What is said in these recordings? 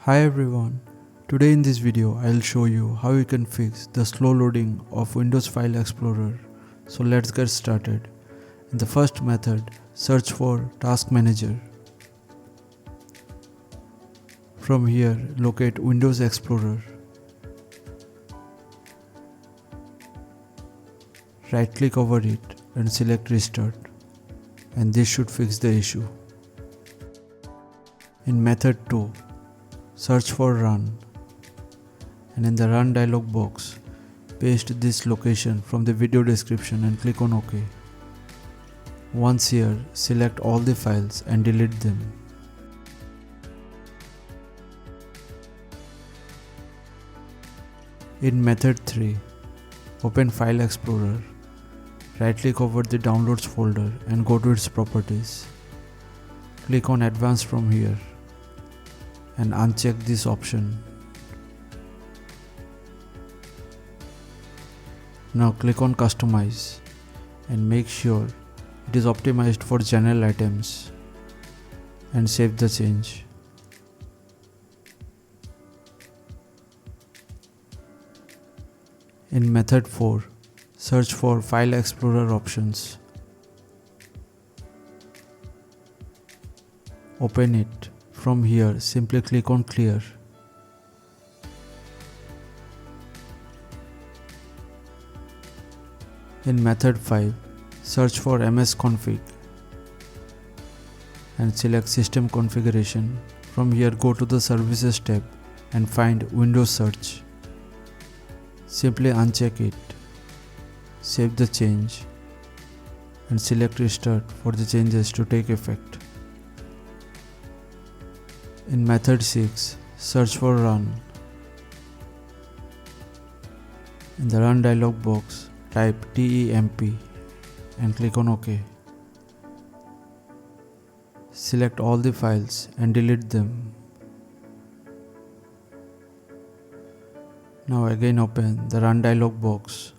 Hi everyone, today in this video I'll show you how you can fix the slow loading of Windows File Explorer. So let's get started. In the first method, search for Task Manager. From here, locate Windows Explorer. Right click over it and select Restart, and this should fix the issue. In method 2, search for Run, and in the Run dialog box, paste this location from the video description and click on OK. Once here, select all the files and delete them. In method 3, open File Explorer. Right click over the Downloads folder and go to its properties. Click on Advanced from here and uncheck this option. Now click on Customize and make sure it is optimized for general items and save the change. In method 4, search for File Explorer options. Open it. From here, simply click on Clear. In method 5, search for msconfig and select System Configuration. From here, go to the Services tab and find Windows Search. Simply uncheck it, save the change and select Restart for the changes to take effect. In method 6, search for Run. In the Run dialog box, type temp and click on OK. Select all the files and delete them. Now again open the Run dialog box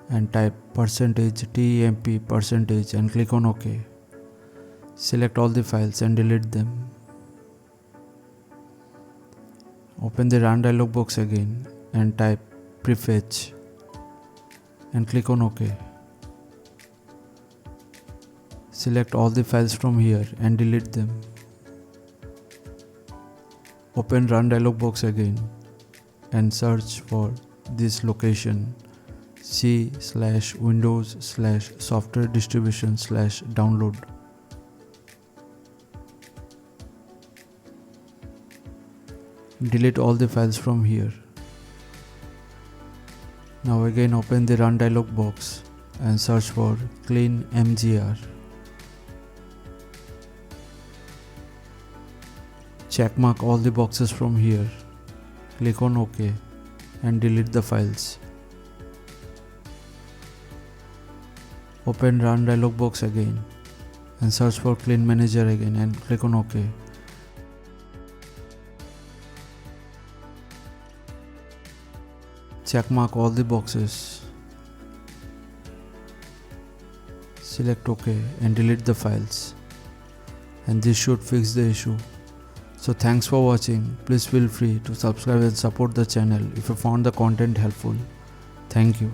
and type %temp % and click on OK. Select all the files and delete them. Open the Run dialog box again and type prefetch and click on OK. Select all the files from here and delete them. Open Run dialog box again and search for this location c/windows/software distribution/download. Delete all the files from here. Now again open the Run dialog box and search for clean mgr. Checkmark all the boxes from here. Click on OK and delete the files. Open Run dialog box again and search for Clean Manager again and click on OK. Checkmark all the boxes. Select OK and delete the files. And this should fix the issue. So thanks for watching. Please feel free to subscribe and support the channel if you found the content helpful. Thank you.